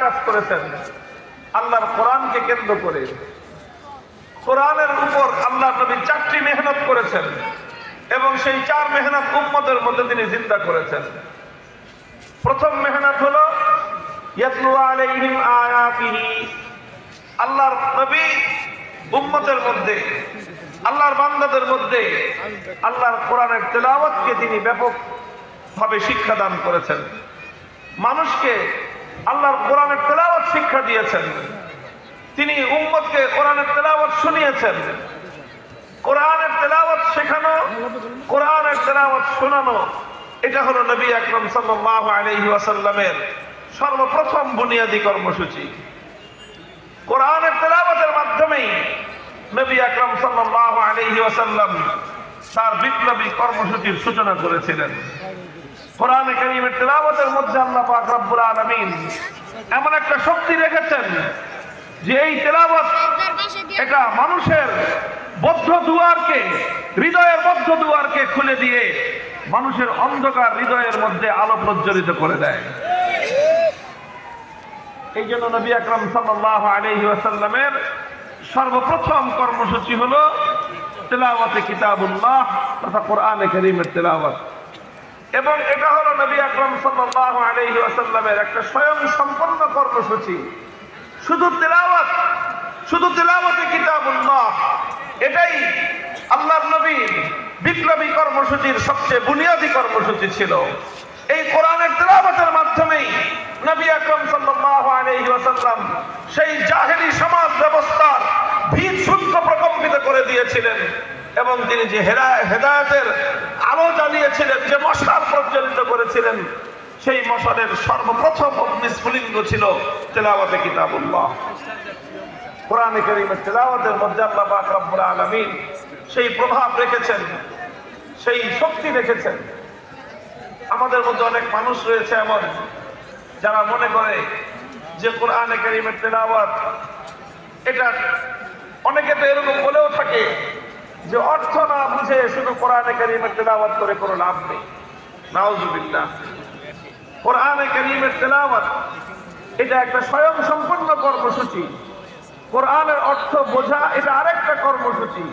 কাজ করেছেন আল্লাহর কোরআনকে কেন্দ্র করে। কোরআনের উপর আল্লাহ নবী 4টি মেহনত করেছেন এবং সেই 4 মেহনত উম্মতের মধ্যে তিনি জিন্দা করেছেন। প্রথম মেহনত হলো ইয়াতলু আলাইহিম আয়াতিহি। আল্লাহর নবী উম্মতের মধ্যে, আল্লাহর বান্দাদের মধ্যে আল্লাহর কোরআনের তেলাওয়াতকে তিনি ব্যাপকভাবে শিক্ষা দান করেছেন। মানুষকে আল্লাহর কোরআনের তেলাওয়াত শিক্ষা দিয়েছেন। তিনি উম্মতকে কোরআনের তেলাওয়াত শুনিয়েছেন। কোরআনের তেলাওয়াত শেখানো, কোরআনের তেলাওয়াত শোনানো, এটা হলো নবী আকরাম সাল্লাল্লাহু আলাইহি ওয়াসাল্লামের সর্বপ্রথম বুনিয়াদী কর্মসূচি। কোরআনের তেলাওয়াতের মাধ্যমেই নবী আকরাম সাল্লাল্লাহু আলাইহি ওয়াসাল্লাম তার বিপ্লবী কর্মসূচির সূচনা করেছিলেন। কোরআনে কারীমের তেলাওয়াতের মধ্যে আল্লাহ পাক রব্বুল আলামিন এমন একটা শক্তি রেখেছেন যে এই তেলাওয়াত এটা মানুষের বদ্ধ দুয়ারকে, হৃদয়ের বদ্ধ দুয়ারকে খুলে দিয়ে মানুষের অন্ধকার হৃদয়ের মধ্যে আলো প্রজ্বলিত করে দেয়। এই জন্য নবী আকরাম সাল্লাল্লাহু আলাইহি ওয়াসাল্লামের সর্বপ্রথম কর্মসূচি হলো তেলাওয়াতে কিতাবুল্লাহ তথা কোরআনে কারীমের তেলাওয়াত। এবং এটা হলো নবী আকরাম সাল্লাল্লাহু আলাইহি ওয়াসাল্লামের একটা স্বয়ং সম্পন্ন কর্মসূচি। শুধু তেলাওয়াতে কিতাবুল্লাহ, এটাই আল্লাহর নবীর বিপ্লবী কর্মসূচির সবচেয়ে বুনিয়াদী কর্মসূচি ছিল। এই কোরআনের তেলাওয়াতের মাধ্যমেই নবী আকরাম সাল্লাল্লাহু আলাইহি ওয়াসাল্লাম সেই জাহেলি সমাজ ব্যবস্থার ভিত সূত্র প্রকম্পিত করে দিয়েছিলেন এবং তিনি যে হেদায়েতের আলো জ্বালিয়েছিলেন, যে মশাল প্রজ্বলিত করেছিলেন, সেই মশালের সর্বপ্রথম অগ্নিস্ফুলিঙ্গ ছিল তেলাওয়াতে কিতাবুল্লাহ। কোরআনে কারীমের তেলাওয়াতের মধ্যে আল্লাহ পাক রব্বুল আলামিন সেই প্রভাব রেখেছেন, সেই শক্তি রেখেছেন। আমাদের মধ্যে অনেক মানুষ রয়েছে এমন যারা মনে করে যে কোরআনে কারীমের তেলাওয়াত এটা, অনেকে তো এরকম বলেও থাকে যে অর্থ না বুঝে শুধু কোরআনে কারীমের তেলাওয়াত করে কোনো লাভ নেই। নাউজুবিল্লাহ। কোরআনে কারীমের তেলাওয়াত এটা একটা স্বয়ং সম্পন্ন কর্মসূচি। কোরআনের অর্থ বোঝা এটা আরেকটা কর্মসূচি,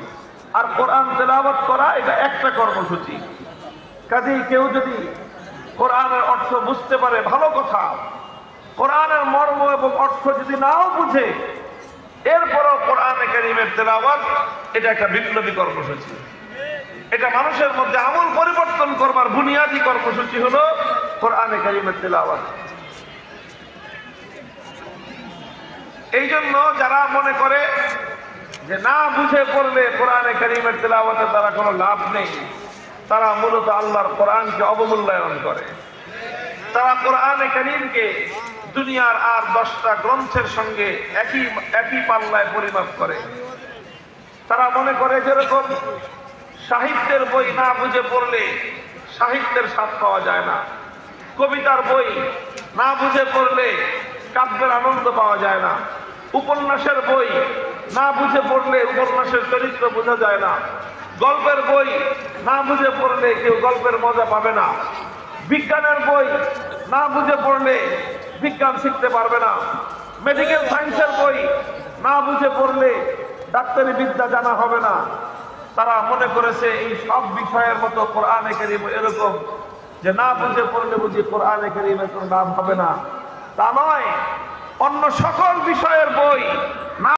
আর কোরআন তেলাওয়াত করা এটা একটা কর্মসূচি। কাজেই কেউ যদি কোরআনের অর্থ বুঝতে পারে ভালো কথা, কোরআনের মর্ম এবং অর্থ যদি নাও বুঝে এরপরও কোরআনে কারীমের তেলাওয়াত এটা একটা বিপ্লবী কর্মসূচি। এটা মানুষের মধ্যে আমূল পরিবর্তন করবার বুনিয়াদী কর্মসূচি হলো কোরআনে কারীমের তেলাওয়াত। এই জন্য যারা মনে করে যে না বুঝে পড়লে কোরআনে কারীমের তেলাওয়াতের দ্বারা কোনো লাভ নেই, তারা মূলত আল্লাহর কোরআনকে অবমূল্যায়ন করে। তারা কোরআনে কারীমকে দুনিয়ার আর 10টা গ্রন্থের সঙ্গে একই পাল্লায় পরিমাপ করে। তারা মনে করে যেরকম সাহিত্যের বই না বুঝে পড়লে সাহিত্যের স্বাদ পাওয়া যায় না, কবিতার বই না বুঝে পড়লে কাব্যের আনন্দ পাওয়া যায় না, উপন্যাসের বই না বুঝে পড়লে উপন্যাসের চরিত্র বোঝা যায় না, গল্পের বই না বুঝে পড়লে কেউ গল্পের মজা পাবে না, বিজ্ঞানের বই না বুঝে পড়লে বিজ্ঞান শিখতে পারবে না, মেডিকেল সায়েন্সের বই না বুঝে পড়লে ডাক্তারি বিদ্যা জানা হবে না। তারা মনে করেছে এই সব বিষয়ের মতো কোরআনে কারীম এরকম যে না বুঝে পড়লে বুঝি কোরআনে কারীমের কোনো লাভ হবে না। তা নয়, অন্য সকল বিষয়ের বই না